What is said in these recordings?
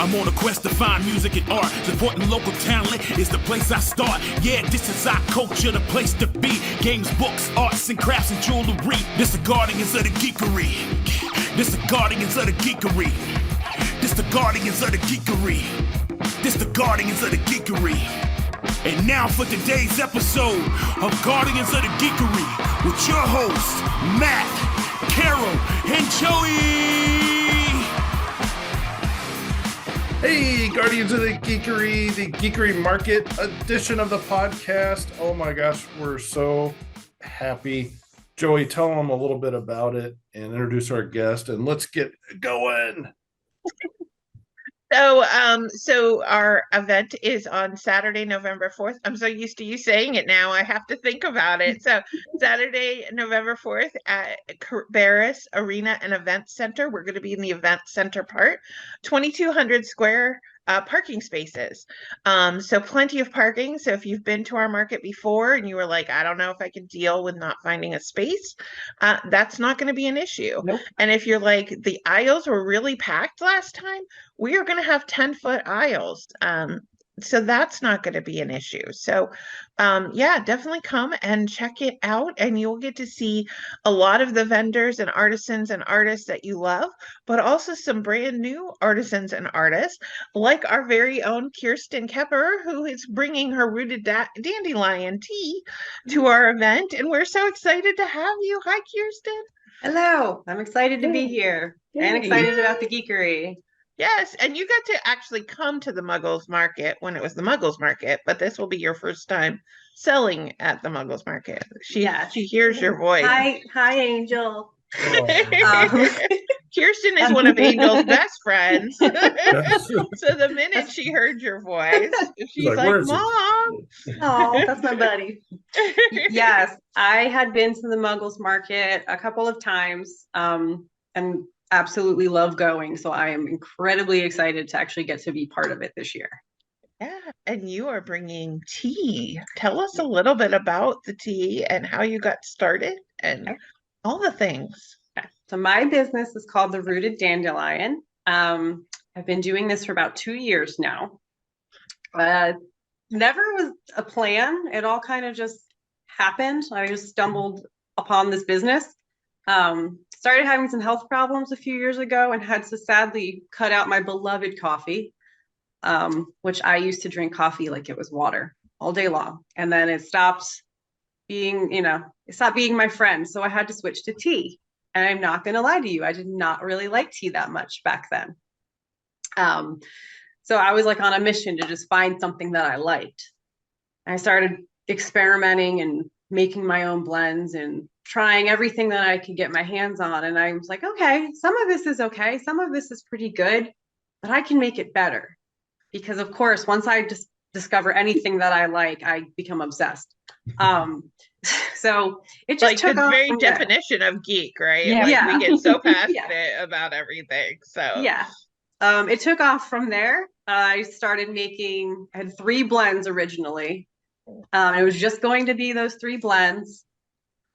I'm on a quest to find music and art. Supporting local talent is the place I start. Yeah, this is our culture, the place to be. Games, books, arts and crafts and jewelry. This the guardians of the geekery. This the guardians of the geekery. This the guardians of the geekery. This the guardians of the geekery. And now for today's episode of Guardians of the Geekery with your hosts, Matt, Carol, and Joey. Hey, Guardians of the Geekery Market edition of the podcast. Oh my gosh, we're so happy. Joey, tell them a little bit about it and introduce our guest, and let's get going. So our event is on Saturday, November 4th. I'm so used to you saying it now. I have to think about it. So Saturday, November 4th at Barris Arena and Event Center. We're going to be in the event center part, 2,200 square parking spaces. So plenty of parking. So if you've been to our market before and you were like, I don't know if I can deal with not finding a space, that's not going to be an issue. Nope. And if you're like, the aisles were really packed last time, we are going to have 10-foot aisles. So that's not going to be an issue. So yeah, definitely come and check it out, and you'll get to see a lot of the vendors and artisans and artists that you love, but also some brand new artisans and artists like our very own Kirsten Kepper, who is bringing her rooted dandelion tea to our event. And we're so excited to have you. Hi, Kirsten. Hello, I'm excited to be here and excited about the geekery. Yes, and you got to actually come to the Muggles Market when it was the Muggles Market, but this will be your first time selling at the Muggles Market. She hears your voice. Hi, Angel. Kirsten is one of Angel's best friends. So the minute she heard your voice, she's like, Mom. Oh, that's my buddy. Yes, I had been to the Muggles Market a couple of times and absolutely love going. So I am incredibly excited to actually get to be part of it this year. Yeah, and you are bringing tea. Tell us a little bit about the tea and how you got started and all the things. So my business is called the Rooted Dandelion. I've been doing this for about 2 years now. Never was a plan. It all kind of just happened. I just stumbled upon this business. Started having some health problems a few years ago and had to sadly cut out my beloved coffee, which I used to drink coffee like it was water all day long. And then it stopped being, my friend. So I had to switch to tea. And I'm not going to lie to you, I did not really like tea that much back then. So I was like on a mission to just find something that I liked. I started experimenting and making my own blends and trying everything that I could get my hands on. And I was like, okay, some of this is okay. Some of this is pretty good, but I can make it better. Because of course, once I just discover anything that I like, I become obsessed. So it just like took the off very from there. definition of geek, right? Yeah. Like Yeah. we get so passionate Yeah. about everything. So Yeah. It took off from there. I started making, I had 3 blends originally. It was just going to be those 3 blends.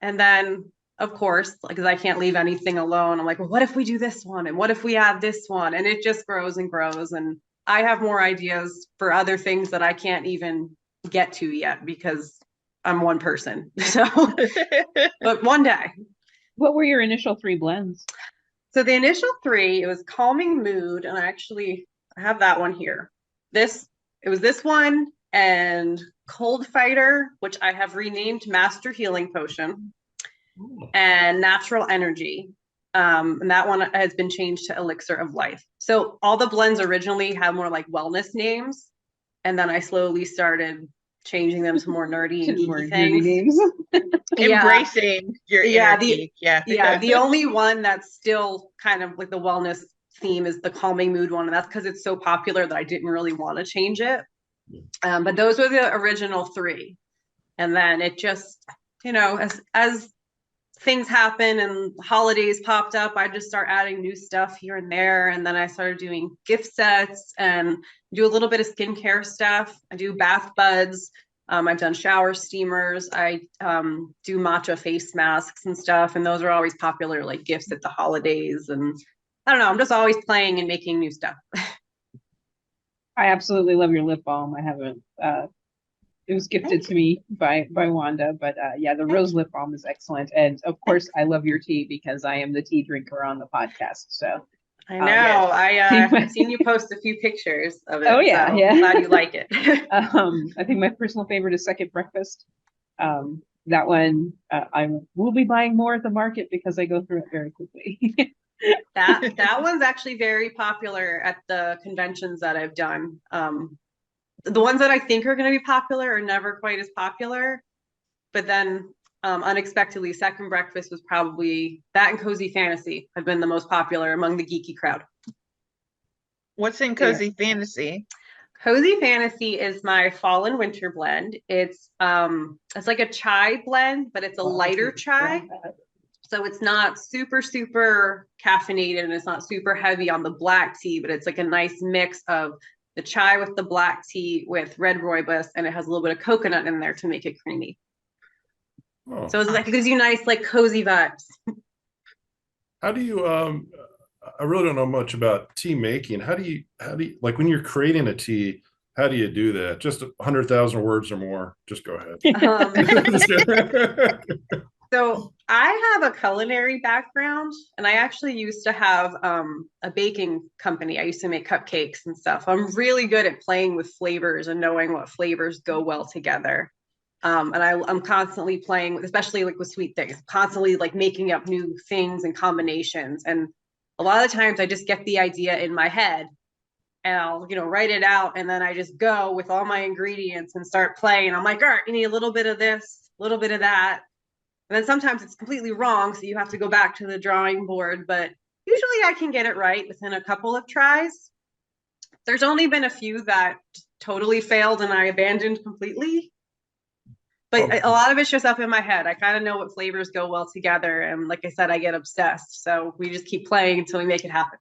And then, of course, because I can't leave anything alone, I'm like, well, what if we do this one? And what if we add this one? And it just grows and grows. And I have more ideas for other things that I can't even get to yet because I'm one person. So, but one day. What were your initial 3 blends? So the initial 3, it was Calming Mood. And I have that one here. It was this one and Cold Fighter, which I have renamed Master Healing Potion. And Natural Energy. And that one has been changed to Elixir of Life. So all the blends originally had more like wellness names. And then I slowly started changing them to more nerdy and geeky things. Names. Embracing your inner geek. The only one that's still kind of like the wellness theme is the Calming Mood one. And that's because it's so popular that I didn't really want to change it. But those were the original 3. And then it just, as things happen and holidays popped up, I just start adding new stuff here and there. And then I started doing gift sets and do a little bit of skincare stuff. I do bath buds. I've done shower steamers. I do matcha face masks and stuff. And those are always popular, like gifts at the holidays. And I don't know, I'm just always playing and making new stuff. I absolutely love your lip balm. I haven't. It was gifted to me by Wanda, but yeah, the rose lip balm is excellent, and of course, I love your tea because I am the tea drinker on the podcast. So I know. yes. I've seen you post a few pictures of it. Oh yeah, so yeah. I'm glad you like it. I think my personal favorite is Second Breakfast. That one I will be buying more at the market because I go through it very quickly. That one's actually very popular at the conventions that I've done. The ones that I think are going to be popular are never quite as popular, but then unexpectedly, Second Breakfast was probably that, and Cozy Fantasy have been the most popular among the geeky crowd. What's in Cozy Fantasy? Cozy Fantasy is my fall and winter blend. It's like a chai blend, but it's a lighter chai. So it's not super, super caffeinated, and it's not super heavy on the black tea, but it's like a nice mix of the chai with the black tea with red rooibos, and it has a little bit of coconut in there to make it creamy. Oh. So it's like, it gives you nice, like, cozy vibes. How do you I really don't know much about tea making. How do you like when you're creating a tea, how do you do that? Just 100,000 words or more. Just go ahead. So I have a culinary background, and I actually used to have a baking company. I used to make cupcakes and stuff. I'm really good at playing with flavors and knowing what flavors go well together. And I'm constantly playing with, especially like with sweet things, constantly like making up new things and combinations. And a lot of the times I just get the idea in my head and I'll, write it out. And then I just go with all my ingredients and start playing. I'm like, all right, you need a little bit of this, a little bit of that. And then sometimes it's completely wrong. So you have to go back to the drawing board, but usually I can get it right within a couple of tries. There's only been a few that totally failed and I abandoned completely. But a lot of it's just up in my head. I kind of know what flavors go well together. And like I said, I get obsessed. So we just keep playing until we make it happen.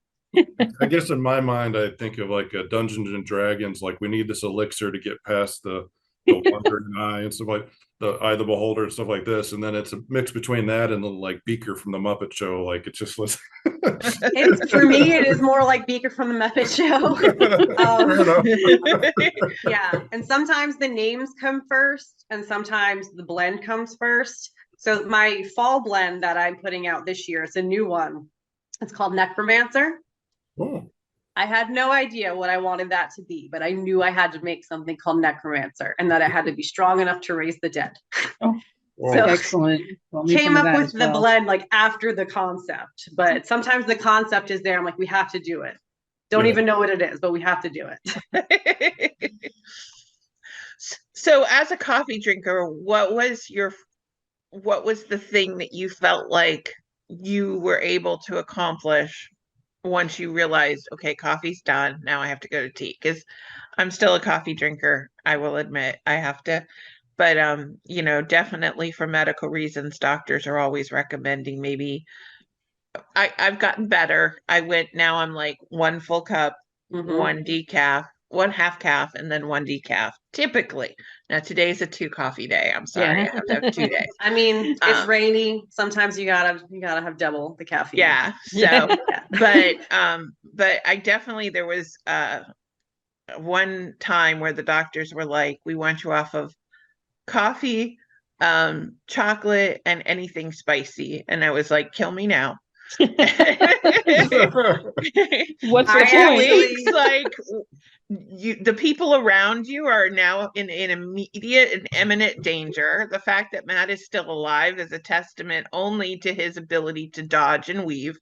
I guess in my mind, I think of like a Dungeons and Dragons, like we need this elixir to get past the wandering eye and stuff, like the eye of the beholder and stuff like this. And then it's a mix between that and the like Beaker from the Muppet Show. Like it's just For me, it is more like Beaker from the Muppet Show. Yeah. And sometimes the names come first and sometimes the blend comes first. So my fall blend that I'm putting out this year, it's a new one. It's called Necromancer. Oh. I had no idea what I wanted that to be, but I knew I had to make something called Necromancer and that it had to be strong enough to raise the dead. Oh, so excellent. Came up with the blend like after the concept, but sometimes the concept is there. I'm like, we have to do it. Don't even know what it is, but we have to do it. So as a coffee drinker, what was the thing that you felt like you were able to accomplish once you realized, okay, coffee's done, now I have to go to tea? Because I'm still a coffee drinker, I will admit. I have to, but definitely for medical reasons, doctors are always recommending maybe. I've gotten better. Now I'm like 1 full cup, 1 decaf, 1 half calf, and then 1 decaf typically. Now today's a 2 coffee day. I'm sorry, I have to have 2 days. I mean, it's rainy. Sometimes you gotta have double the caffeine. Yeah. So, but I definitely, there was one time where the doctors were like, we want you off of coffee, chocolate, and anything spicy. And I was like, kill me now. What's the point? Like the people around you are now in immediate and imminent danger. The fact that Matt is still alive is a testament only to his ability to dodge and weave.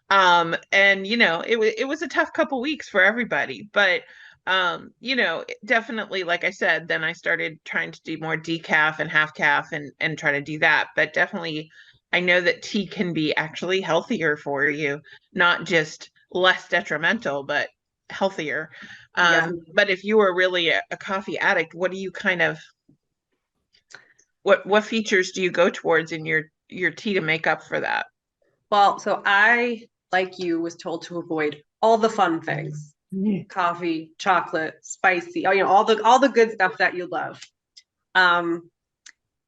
And it was a tough couple weeks for everybody, but definitely, like I said, then I started trying to do more decaf and half calf and try to do that. But definitely, I know that tea can be actually healthier for you, not just less detrimental, but healthier. But if you were really a coffee addict, what do you what features do you go towards in your tea to make up for that? Well, so I, like you, was told to avoid all the fun things. Coffee, chocolate, spicy, all the good stuff that you love.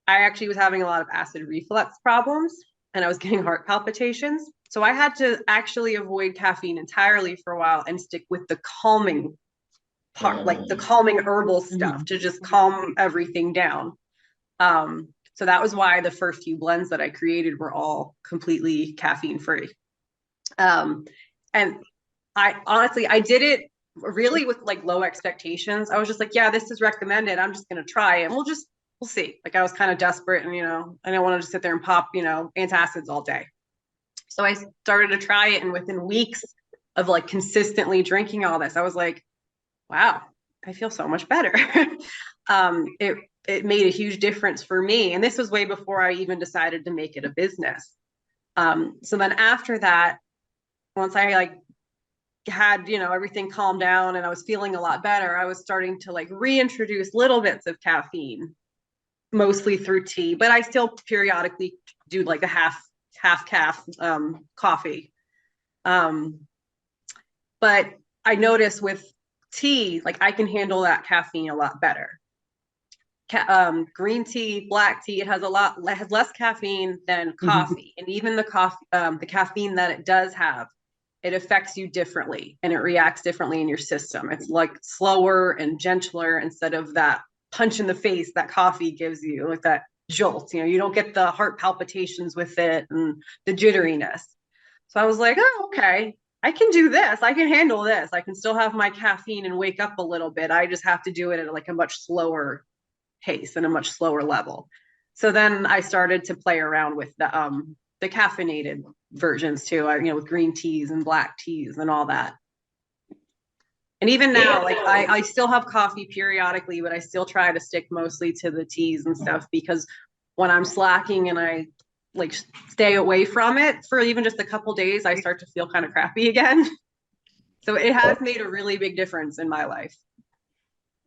I actually was having a lot of acid reflux problems and I was getting heart palpitations. So I had to actually avoid caffeine entirely for a while and stick with the calming part, like the calming herbal stuff to just calm everything down. So that was why the first few blends that I created were all completely caffeine free. And I honestly, I did it really with like low expectations. I was just like, yeah, this is recommended. I'm just going to try it. And we'll see. Like I was kind of desperate and, I didn't want to just sit there and pop, antacids all day. So I started to try it. And within weeks of like consistently drinking all this, I was like, wow, I feel so much better. It made a huge difference for me. And this was way before I even decided to make it a business. So then after that, once I like had, everything calmed down and I was feeling a lot better, I was starting to like reintroduce little bits of caffeine, mostly through tea, but I still periodically do like a half calf coffee. But I noticed with tea, like I can handle that caffeine a lot better. Green tea, black tea, it has less caffeine than coffee. And even the caffeine that it does have, it affects you differently and it reacts differently in your system. It's like slower and gentler instead of that punch in the face that coffee gives you, like that jolt. You don't get the heart palpitations with it and the jitteriness. So I was like, oh, okay, I can do this. I can handle this. I can still have my caffeine and wake up a little bit. I just have to do it at like a much slower pace and a much slower level. So then I started to play around with the caffeinated versions too, with green teas and black teas and all that. And even now, like I still have coffee periodically, but I still try to stick mostly to the teas and stuff, because when I'm slacking and I like stay away from it for even just a couple days, I start to feel kind of crappy again. So it has made a really big difference in my life.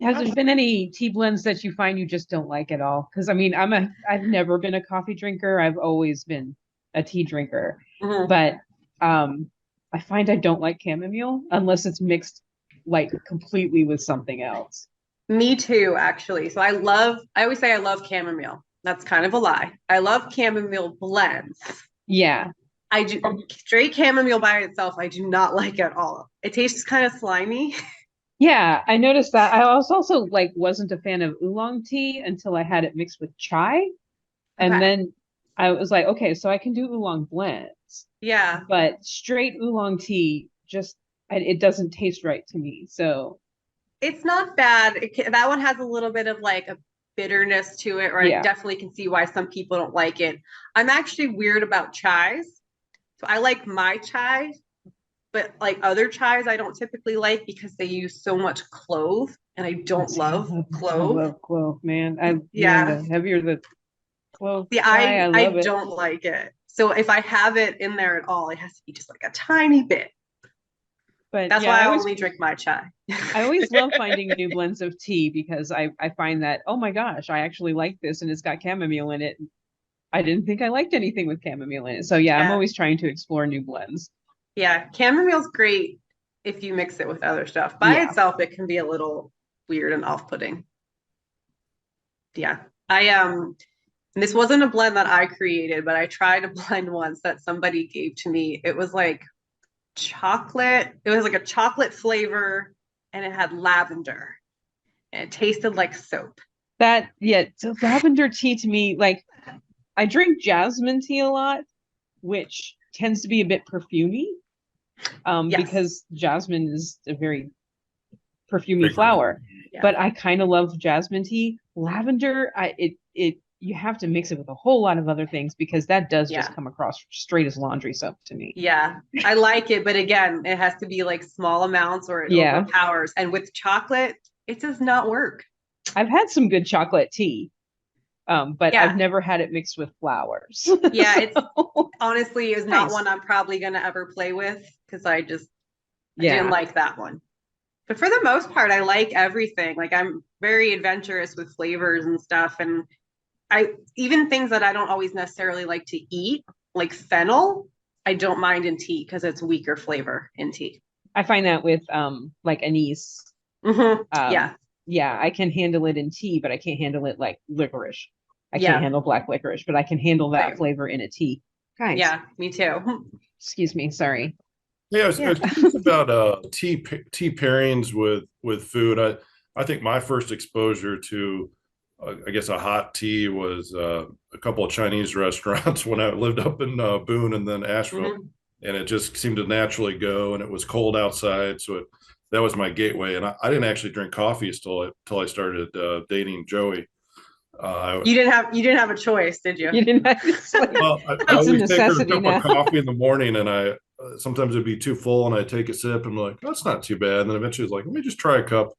Has there been any tea blends that you find you just don't like at all? Because I mean, I've never been a coffee drinker. I've always been a tea drinker. But I find I don't like chamomile unless it's mixed like completely with something else. Me too, actually. So I always say I love chamomile. That's kind of a lie. I love chamomile blends. Yeah. I do straight chamomile by itself. I do not like at all. It tastes kind of slimy. Yeah, I noticed that. I was also like wasn't a fan of oolong tea until I had it mixed with chai. And then I was like, okay, so I can do oolong blends. Yeah. But straight oolong tea it doesn't taste right to me. So it's not bad. That one has a little bit of like a bitterness to it, or I definitely can see why some people don't like it. I'm actually weird about chais. So I like my chai, but like other chais I don't typically like because they use so much clove, and I don't love clove. I love clove, man. The heavier the clove. Yeah, I don't like it. So if I have it in there at all, it has to be just like a tiny bit. But that's why I only drink my chai. I always love finding new blends of tea because I find that, oh my gosh, I actually like this and it's got chamomile in it. I didn't think I liked anything with chamomile in it. So yeah, I'm always trying to explore new blends. Yeah, chamomile's great if you mix it with other stuff. By itself, it can be a little weird and off-putting. Yeah. This wasn't a blend that I created, but I tried a blend once that somebody gave to me. It was like chocolate. It was like a chocolate flavor and it had lavender. And it tasted like soap. So lavender tea to me, like I drink jasmine tea a lot, which tends to be a bit perfumey. Because jasmine is a very perfumey flower. Yeah. But I kind of love jasmine tea. Lavender, you have to mix it with a whole lot of other things because that does just come across straight as laundry soap to me. Yeah, I like it, but again, it has to be like small amounts or it overpowers. And with chocolate, it does not work. I've had some good chocolate tea, but I've never had it mixed with flowers. Yeah, it's honestly is not one I'm probably going to ever play with because I didn't like that one. But for the most part, I like everything. Like I'm very adventurous with flavors and stuff, and even things that I don't always necessarily like to eat, like fennel, I don't mind in tea because it's weaker flavor in tea. I find that with like anise. Yeah, I can handle it in tea, but I can't handle it like licorice. I can't handle black licorice, but I can handle that flavor in a tea. Guys. Yeah, me too. Excuse me, sorry. Yeah, I Yeah. was curious about tea pairings with food. I think my first exposure to I guess a hot tea was a couple of Chinese restaurants when I lived up in Boone and then Asheville, Mhm. and it just seemed to naturally go. And it was cold outside, so that was my gateway. And I didn't actually drink coffee till I started dating Joey. You didn't have a choice, did you? You didn't have it's like, Well, I it's a always take her a necessity cup of now. coffee in the morning, and I sometimes it'd be too full, and I take a sip, and I'm like, that's not too bad. And then eventually, it's like, let me just try a cup,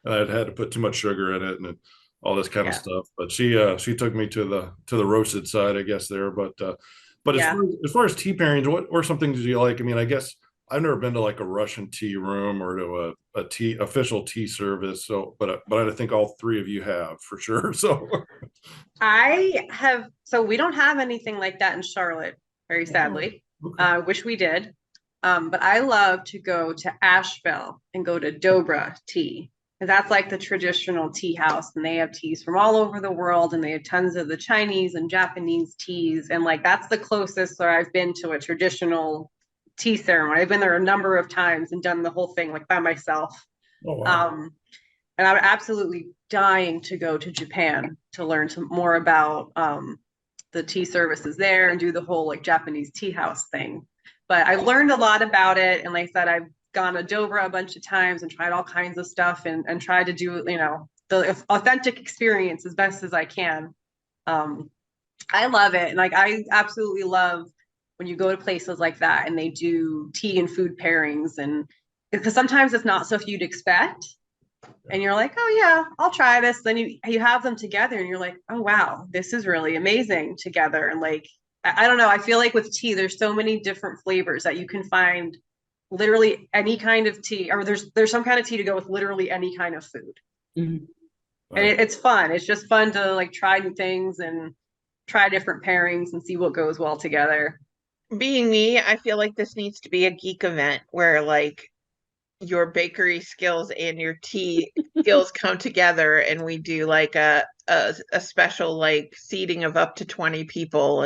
and I'd had to put too much sugar in it and all this kind of Yeah. stuff. But she took me to the roasted side, I guess there. But Yeah. as far as tea pairings, what or some things do you like? I mean, I guess I've never been to like a Russian tea room or to a tea official tea service. So, but I think all three of you have for sure. So, So we don't have anything like that in Charlotte, very sadly. okay. Wish we did. But I love to go to Asheville and go to Dobra Tea. Because that's like the traditional tea house, and they have teas from all over the world, and they have tons of the Chinese and Japanese teas. And like that's the closest where I've been to a traditional tea ceremony. I've been there a number of times and done the whole thing like by myself. Oh wow. And I'm absolutely dying to go to Japan to learn more about the tea services there and do the whole like Japanese tea house thing. But I learned a lot about it, and like I said, I've gone to Dobra a bunch of times and tried all kinds of stuff and tried to do the authentic experience as best as I can. I love it, and like I absolutely love when you go to places like that and they do tea and food pairings, and because sometimes it's not stuff you'd expect and you're like, oh yeah, I'll try this. Then you have them together and you're like, oh wow, this is really amazing together. And like, I don't know, I feel like with tea, there's so many different flavors that you can find literally any kind of tea, or there's some kind of tea to go with literally any kind of food. Mhm. And it's fun. It's just fun to like try new things and try different pairings and see what goes well together. Being me, I feel like this needs to be a geek event where like your bakery skills and your tea skills come together and we do like a special like seating of up to 20 people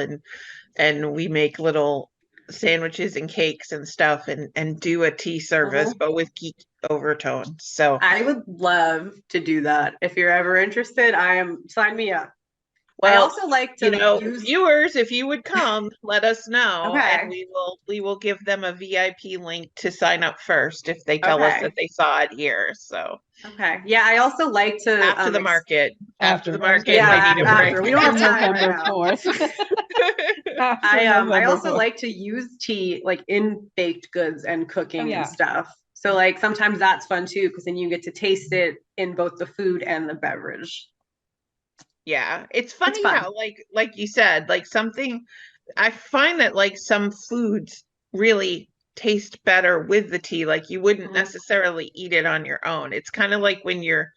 and we make little sandwiches and cakes and stuff and do a tea service Mhm. but with geek overtones. So I would love to do that. If you're ever interested, sign me up. I well, also like to use viewers, if you would come, let us know, and okay. we will give them a VIP link to sign up first if they tell us Okay. that they saw it here. So Okay. Yeah, I also like to after the market, after the I was market, gonna they yeah, need a say, break. after. We don't have after time right November now. 4th. After I November also 4th. like to use tea like in baked goods and cooking yeah. and stuff. So like sometimes that's fun too, because then you get to taste it in both the food and the beverage. Yeah, it's It's funny fun. how like you said, like something I find that like some foods really taste better with the tea. Like you wouldn't Mhm. necessarily eat it on your own. It's kind of like when you're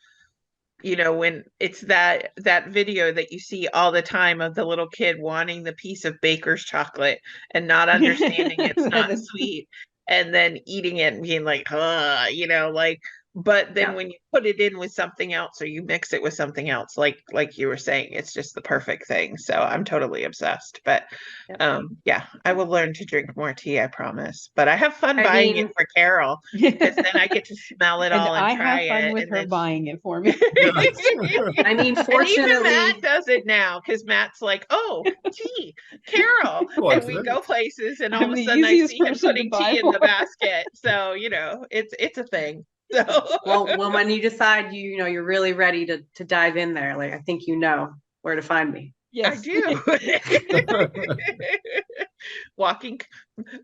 when it's that video that you see all the time of the little kid wanting the piece of baker's chocolate and not understanding it's That not is- sweet and then eating it and being like, like but then Yeah. when you put it in with something else or you mix it with something else, like you were saying, it's just the perfect thing. So I'm totally obsessed. But Yep. yeah, I will learn to drink more tea, I promise. But I have fun I buying it mean, for Carol because then I get to smell it and all and I try have fun it with and her then buying it for me. I mean, and even Matt fortunately, does it now because Matt's like, "Oh, tea, Carol," I like and we that. go places, and all of I'm a the sudden I easiest see him person to putting buy tea in the for. basket. So it's a thing. So well, when you decide you're really ready to dive in there, like I think you know where to find me. I Yes. do. walking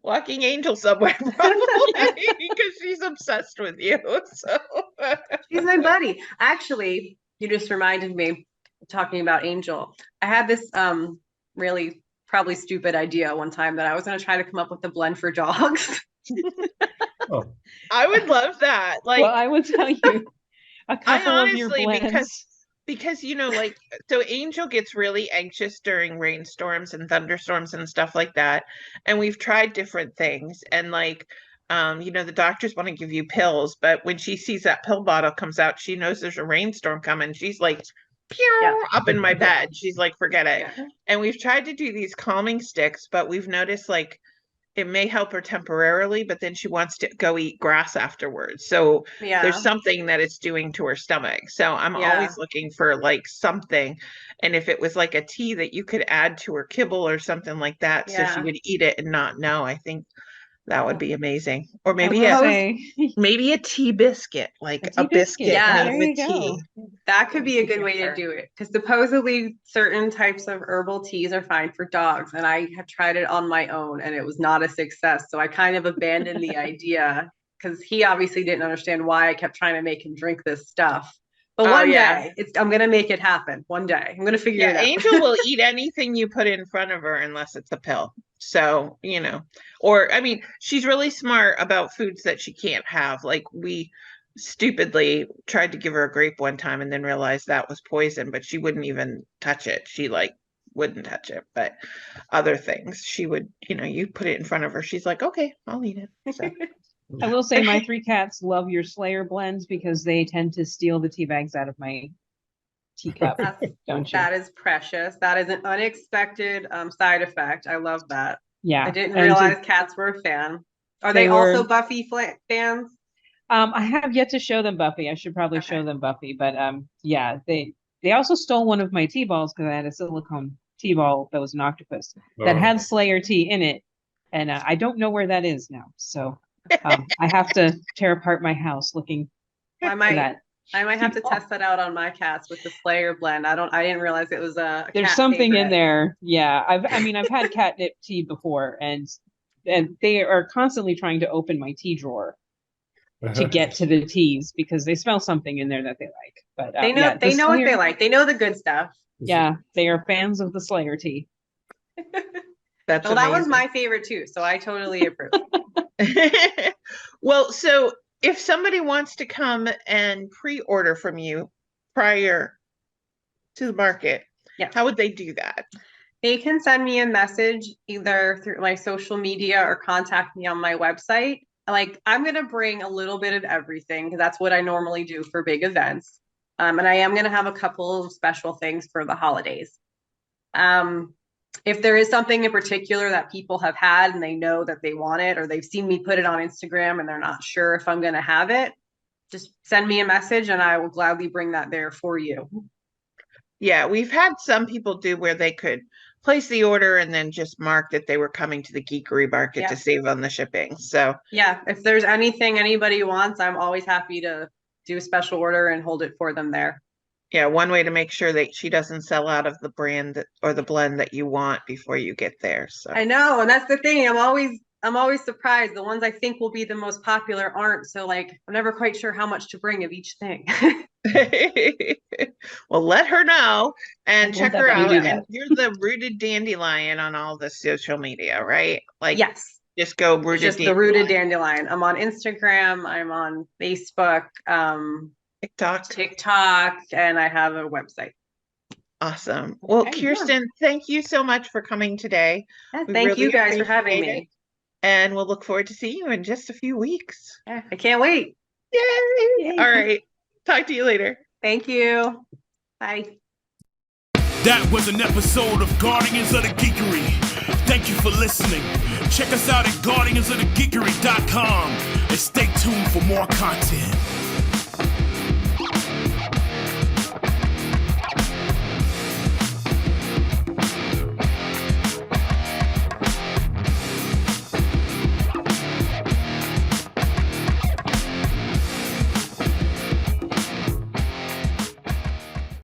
walking angel somewhere probably because she's obsessed with you. So She's my buddy. Actually, you just reminded me talking about Angel. I had this really probably stupid idea one time that I was going to try to come up with a blend for dogs. Oh, I would love that. Well, Like I will tell you a I couple of your honestly, blends. because like so Angel gets really anxious during rainstorms and thunderstorms and stuff like that, and we've tried different things and like the doctors want to give you pills, but when she sees that pill bottle comes out, she knows there's a rainstorm coming. She's like Yeah. pew up in my bed. She's like, forget it. Yeah. And we've tried to do these calming sticks, but we've noticed like it may help her temporarily, but then she wants to go eat grass afterwards. So Yeah. there's something that it's doing to her stomach. So I'm Yeah. always looking for like something. And if it was like a tea that you could add to her kibble or something like that, so she Yeah. would eat it and not know, I think that would be amazing. Or I maybe will a say, maybe a tea biscuit, like A a tea biscuit. biscuit Yeah. made There with you tea. go. That could be a good Good way to for- do it because supposedly certain types of herbal teas are fine for dogs, and I have tried it on my own and it was not a success. So I kind of abandoned the idea because he obviously didn't understand why I kept trying to make him drink this stuff. But Oh, one yeah. day, I'm gonna make it happen. One day, I'm gonna figure Yeah, it out. Angel will eat anything you put in front of her unless it's a pill. So, or I mean, she's really smart about foods that she can't have. Like we stupidly tried to give her a grape one time and then realized that was poison, but she wouldn't even touch it. She like wouldn't touch it, but other things she would, you put it in front of her. She's like, okay, I'll eat it. So. I will say my 3 cats love your Slayer blends because they tend to steal the tea bags out of my teacup. Don't you? That is precious. That is an unexpected side effect. I love that. Yeah. I didn't and realize cats were a fan. Are they They also were- Buffy fans? I have yet to show them Buffy. I should probably show them Buffy, but yeah, they also stole one of my tea balls because I had a silicone tea ball that was an octopus that had Slayer tea in it, and I don't know where that is now. So I have to tear apart my house looking I for might that. have to test that out on my cats with the Slayer blend. I didn't realize it was a There's cat something in favorite. there. Yeah, I've had catnip tea before, and they are constantly trying to open my tea drawer to get to the teas because they smell something in there that they like. But They know yeah, they the know what they Slayer- like. They know the good stuff. Yeah, they are fans of the Slayer tea. That's Well, that was amazing. my favorite too, so I totally approve. Well, so if somebody wants to come and pre-order from you prior to the market, Yeah. how would they do that? They can send me a message either through my social media or contact me on my website. Like I'm going to bring a little bit of everything because that's what I normally do for big events. And I am going to have a couple of special things for the holidays. If there is something in particular that people have had and they know that they want it, or they've seen me put it on Instagram and they're not sure if I'm going to have it, just send me a message and I will gladly bring that there for you. Yeah, we've had some people do where they could place the order and then just mark that they were coming to the Geekery market Yeah. to save on the shipping. So Yeah, if there's anything anybody wants, I'm always happy to do a special order and hold it for them there. yeah, one way to make sure that she doesn't sell out of the brand or the blend that you want before you get there. So I know, and that's the thing. I'm always surprised. The ones I think will be the most popular aren't. So like I'm never quite sure how much to bring of each thing. well, let her know and We'll check her out. definitely do that. And you're the Rooted Dandelion on all the social media, right? Like Yes, just go it's Rooted just the Dandelion. Rooted Dandelion. I'm on Instagram. I'm on Facebook, TikTok, and I have a website. Awesome. Well, Okay, yeah. Kirsten, thank you so much for coming today. Yeah, We thank really you guys for having appreciate me. And we'll look forward to seeing you in just a few weeks. Yeah, I can't wait. Yay! Yay. All right. Talk to you later. Thank you. Bye. That was an episode of Guardians of the Geekery. Thank you for listening. Check us out at guardiansofthegeekery.com and stay tuned for more content.